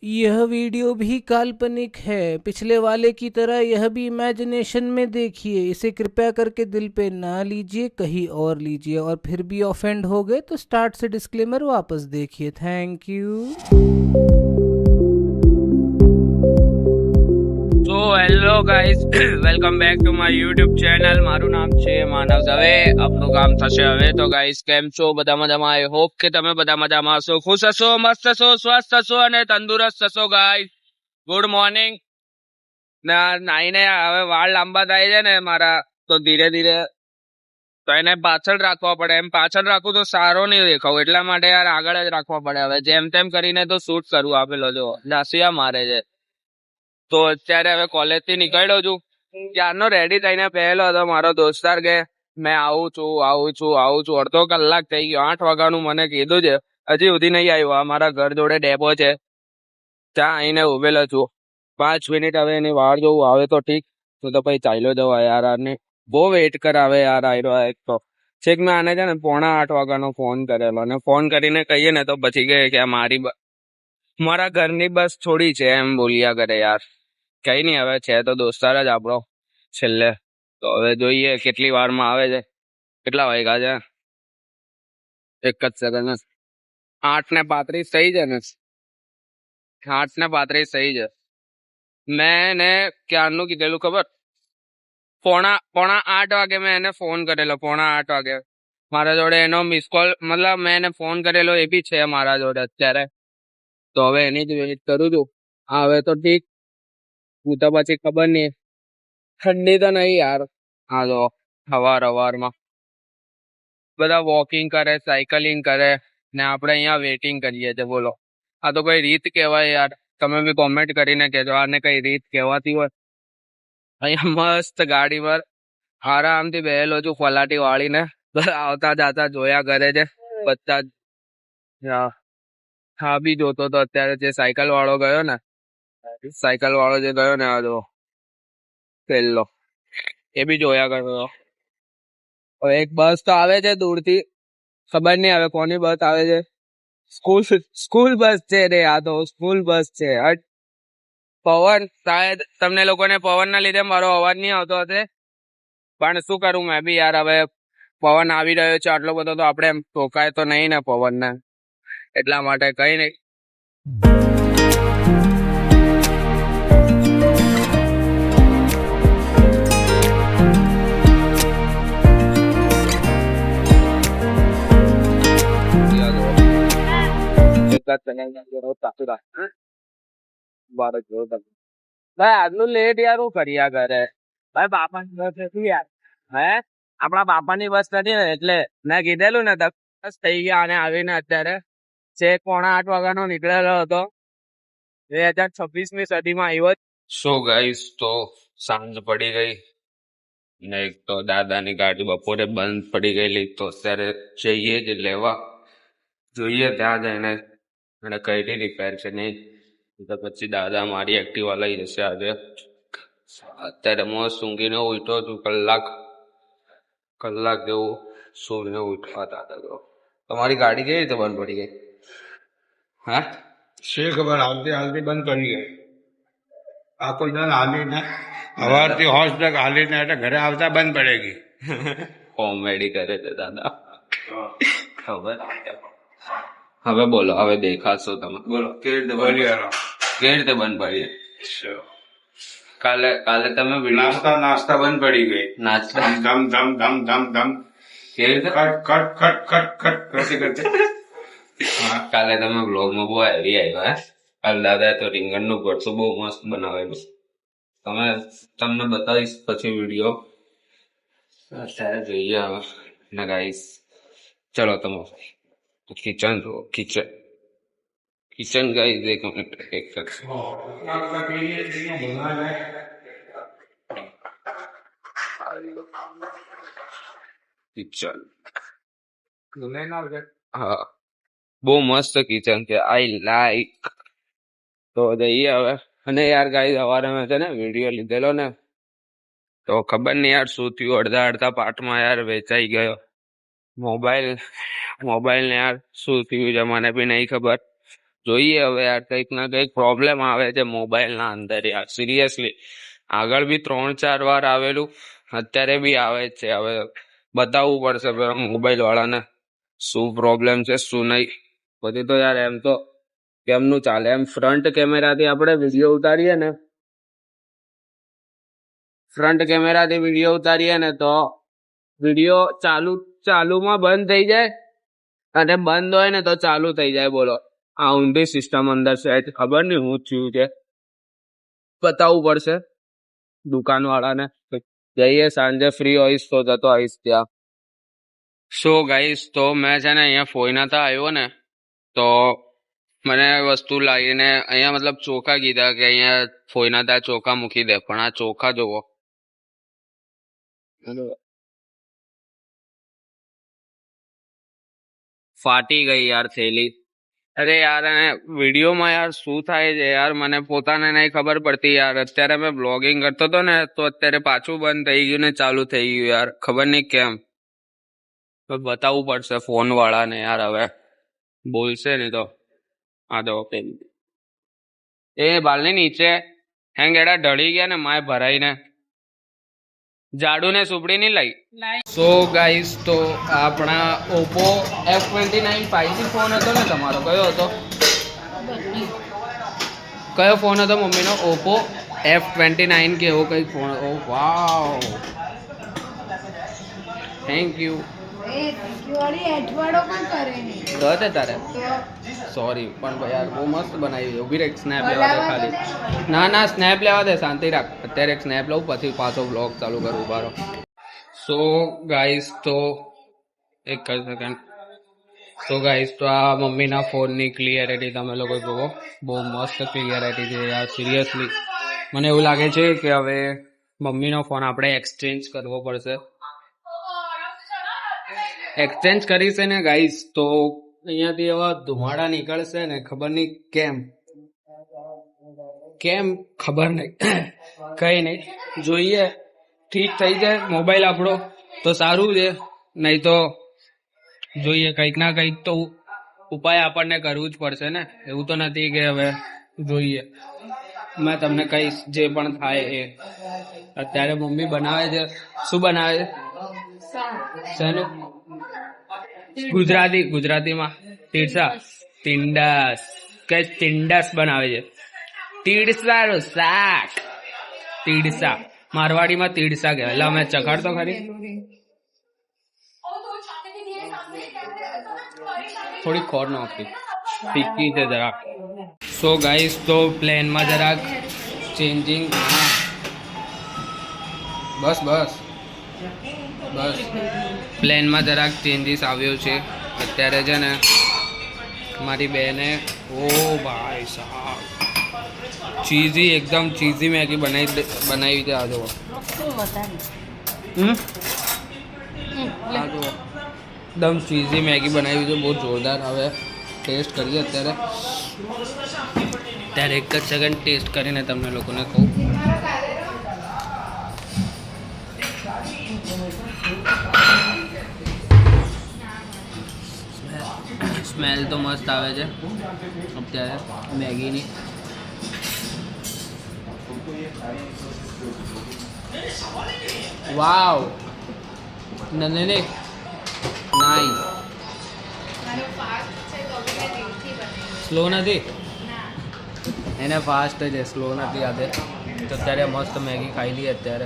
यह वीडियो भी काल्पनिक है। पिछले वाले की तरह यह भी इमेजिनेशन में देखिए। इसे कृपया करके दिल पे ना लीजिए, कहीं और लीजिए। और फिर भी ऑफेंड हो गए तो स्टार्ट से डिस्क्लेमर वापस देखिए। Thank you. તો hello guys, welcome back to my YouTube channel. મારું નામ છે માનવ દવે. આપણું કામ થશે હવે. તો ગાઈસ, કેમ છો? બધા મજામાં? આઈ હોપ કે તમે બધા મજામાં હશો, ખુશ હશો, મસ્ત હશો, સ્વસ્થ હશો અને તંદુરસ્ત હશો. Guys, good morning. નાઈને હવે વાળ લાંબા થાય છે ને મારા, તો ધીરે ધીરે તો એને પાછળ રાખવા પડે. એમ પાછળ રાખું તો સારો નહીં દેખાવું, એટલા માટે યાર આગળ જ રાખવા પડે. હવે જેમ તેમ કરીને તો શૂટ કરવું. આપેલો જો દાસિયા મારે છે. તો અત્યારે હવે કોલેજ થી નીકળ્યો છું. ક્યારનો રેડી થઈને પહેલો હતો. મારો દોસ્તાર કે મેં આવું છું. અડધો કલાક થઈ ગયો. 8 વાગ્યાનું મને કીધું છે, હજી સુધી નહીં આવ્યો. અમારા ઘર જોડે ડેપો છે, ત્યાં આવીને ઉભેલો છું. 5 મિનિટ હવે એની વાર જોવું. આવે તો ઠીક, તો પછી ચાલ્યો જવા. યાર આને બહુ વેઇટ કરાવે યાર. આવ્યો એક તો છેક મેં આને છે ને 7:45 વાગ્યાનો ફોન કરેલો, અને ફોન કરીને કહીએ ને તો પછી કહે કે મારા ઘરની બસ થોડી છે, એમ બોલ્યા કરે યાર. કઈ નઈ, હવે છે તો દોસ્તાર જ આપણો છેલ્લે. તો હવે જોઈએ કેટલી વારમાં આવે છે. કેટલા વાગ્યા છે? એક જ સેકન્ડ. 8:35 થઈ છે ને? 8:35 થઈ છે. મેં એને ક્યારનું કીધેલું ખબર? પોણા 8 વાગે મેં એને ફોન કરેલો. 7:45 વાગે મારા જોડે એનો મિસ કોલ, મતલબ મેં એને ફોન કરેલો એ બી છે મારા જોડે અત્યારે. તો હવે એની જ વેઇટ કરું છું. હવે તો ઠીક, હું તો પછી ખબર નઈ. ઠંડી તો નહીં યાર. હા તો હવારમાં બધા વોકિંગ કરે, સાયકલિંગ કરે, ને આપણે અહીંયા વેઇટિંગ કરીએ છીએ. બોલો, આ તો કઈ રીત કહેવાય યાર? તમે બી કોમેન્ટ કરીને કહેજો આને કઈ રીત કહેવાતી હોય. અહીંયા મસ્ત ગાડી પર આરામથી બેહેલો છું, ફલાટી વાળીને. આવતા જાતા જોયા કરે છે બધા જ. હા બી જોતો તો અત્યારે જે સાયકલ વાળો ગયો ને, આ જો પેલો, એ બી જોયા કરતો. હવે એક બસ તો આવે છે દૂરથી, ખબર નહીં હવે કોની બસ આવે છે. સ્કૂલ બસ છે રે આ તો, સ્કૂલ બસ છે. પવન, શાયદ તમને લોકોને પવન ના લીધે મારો અવાજ નહીં આવતો હશે, પણ શું કરું મેં બી યાર. હવે પવન આવી રહ્યો છે આટલો બધો, તો આપણે એમ ટોકાય તો નહીં ને પવન ને, એટલા માટે કઈ નહીં. ભાઈ આજનું લેટ યાર, હું કર્યા કરે ભાઈ? બાપાની બસ નથી યાર. હે, આપણા બાપાની બસ નથી ને, એટલે મેં કીધેલું ને 10 થઈ ગયા. અને આવીને અત્યારે છેક 7:45 વાગ્યાનો નીકળેલો હતો. 2026ની સદીમાં આવ્યો. સો ગાઈસ, તો સાંજ પડી ગઈ ને એક તો દાદાની ગાડી બપોરે બંધ પડી ગયેલી, તો અત્યારે જઈએ જ લેવા. જોઈએ ત્યાં જઈને અને કઈ રિપેર છે નહીં, તો પછી દાદા મારી એક્ટિવા લઈ જશે આજે. અત્યારે મસ્ત ઊંઘીને ઉઠ્યો છું. કલાક જેવું સૂઈને ઉઠવા દાદા. તો તમારી ગાડી કેવી રીતે બંધ પડી ગઈ? હા, શી ખબર, હાલતી બંધ કરી ગઈ. આખો દિવસ હાલીને સવારથી હોશ તક હાલીને એટલે ઘરે આવતા બંધ પડેગી. કોમેડી કરે છે દાદા. ખબર. હવે બોલો, હવે દેખાશો તમે. બોલો કેવી રીતે બંધ પડી? કાલે તમે નાસ્તા બંધ પડી ગઈ. નાસ્તા ધમ કેવી રીતે? કટ કાલે તમે બ્લોગમાં બહુ હેવી આવ્યા. કાલે દાદા તો રીંગણનું ભરતું બહુ મસ્ત બનાવેલું. તમને બતાવીશ પછી વિડીયો. અત્યારે જોઈએ હવે ને ગાઈસ. ચલો તમે કિચન જુઓ. કિચન ગાઈસ, એક મિનિટ, એક કિચન. હા, બહુ મસ્ત કિચન છે. I like. તો જઈએ હવે. અને યાર ગાઈસ, સવારે મેં છે ને વિડીયો લીધેલો ને, તો ખબર નહીં યાર શું થયું, અડધા પાર્ટમાં યાર વેચાઈ ગયો મોબાઈલ ને. યાર શું થયું છે મને બી નહીં ખબર. જોઈએ હવે યાર કંઈક ના કંઈક પ્રોબ્લેમ આવે છે મોબાઈલના અંદર યાર સિરિયસલી. આગળ બી 3-4 વાર આવેલું, અત્યારે બી આવે જ છે. હવે બતાવવું પડશે મોબાઈલ વાળાને શું પ્રોબ્લેમ છે શું નહીં. પછી તો યાર એમ તો કેમનું ચાલે, એમ ફ્રન્ટ કેમેરાથી આપણે વિડીયો ઉતારીએ ને, ફ્રન્ટ કેમેરાથી વિડીયો ઉતારીએ ને તો વિડીયો ચાલુમાં બંધ થઈ જાય અને બંધ હોય ને તો ચાલુ થઈ જાય. બોલો, આ ઊંધી સિસ્ટમ અંદર છે, ખબર નહીં હું થયું છે. બતાવવું પડશે દુકાન વાળાને. જઈએ સાંજે ફ્રી હોઈશ તો જતો આવીશ ત્યાં. સો ગાઈસ, તો મેં છે ને અહીંયા ફોઈનાતા આવ્યો ને તો મને વસ્તુ લાવીને અહીંયા મતલબ ચોખા કીધા કે અહીંયા ફોઈનાતા ચોખા મૂકી દે, પણ આ ચોખા જોવો, ફાટી ગઈ યાર થેલી. અરે યાર વિડીયોમાં યાર શું થાય છે યાર મને પોતાને નહીં ખબર પડતી યાર. અત્યારે મેં બ્લોગિંગ કરતો હતો ને તો અત્યારે પાછું બંધ થઈ ગયું ને ચાલુ થઈ ગયું યાર, ખબર નહીં કેમ. બતાવવું પડશે ફોન વાળાને યાર, હવે બોલશે નહીં તો. આ દો એ બાલની નીચે હેંગ એડા ઢળી ગયા ને માય ભરાઈને, જાડુ ને સુપડી નહીં લઈ. સો ગાઈસ, તો આપણા ઓપ્પો F29 5G ફોન હતો ને તમારો, કયો હતો? કયો ફોન હતો મમ્મીનો? ઓપ્પો F29 કે એવો કંઈક phone. Oh wow, thank you. તારે સોરી, પણ યાર બહુ મસ્ત બનાવી. ઉભી રહી, સ્નેપ લેવા દે ખાલી. ના સ્નેપ લેવા દે, શાંતિ રાખ. અત્યારે એક સ્નેપ લઉં પછી પાછો બ્લોગ ચાલુ કરું. બારો. સો ગાઈસ, તો એક સેકન્ડ. સો ગાઈસ, તો આ મમ્મીના ફોનની ક્લિયરિટી તમે લોકો જુઓ, બહુ મસ્ત ક્લિયરિટી છે યાર સિરિયસલી. મને એવું લાગે છે કે હવે મમ્મીનો ફોન આપણે એક્સચેન્જ કરવો પડશે. એક્સચેન્જ કરીશે ને ગાઈસ તો અહીંયાથી એવા ધુમાડા નીકળશે ને, ખબર નહીં કેમ ખબર નહીં. કઈ નહીં, જોઈએ ઠીક થઈ જાય મોબાઈલ આપણો તો સારું છે, નહીં તો જોઈએ કંઈક ના કંઈક તો ઉપાય આપણને કરવું જ પડશે ને. એવું તો નથી કે હવે જોઈએ, મેં તમને કહીશ જે પણ થાય એ. અત્યારે મમ્મી બનાવે છે, શું બનાવે છે? શેનું? ગુજરાતીમાં તિંડાસ બનાવે છે. તીડસાનું શાક, તીડસા મારવાડીમાં તીડસા કહેવાય. એટલે અમે ચખાડતો ખરી, થોડી ખોર નાખી, ફીકી છે જરાક. સો ગાઈસ, તો પ્લેનમાં જરાક ચેન્જિંગ. બસ પ્લેનમાં જરાક ચેન્જીસ આવ્યો છે અત્યારે છે ને. મારી બેને ઓ ભાઈ સાહેબ ચીઝી, એકદમ ચીઝી મેગી બનાવી છે. આ જુઓ, એકદમ ચીઝી મેગી બનાવી છે, બહુ જોરદાર. હવે ટેસ્ટ કરીએ અત્યારે એક જ સેકન્ડ ટેસ્ટ કરીને તમને લોકોને કહું. સ્મેલ તો મસ્ત આવે છે અત્યારે મેગીની. વાવ, નાઈસ. સ્લો નથી, એને ફાસ્ટ છે, સ્લો નથી. આજે તો અત્યારે મસ્ત મેગી ખાઈ લઈએ અત્યારે.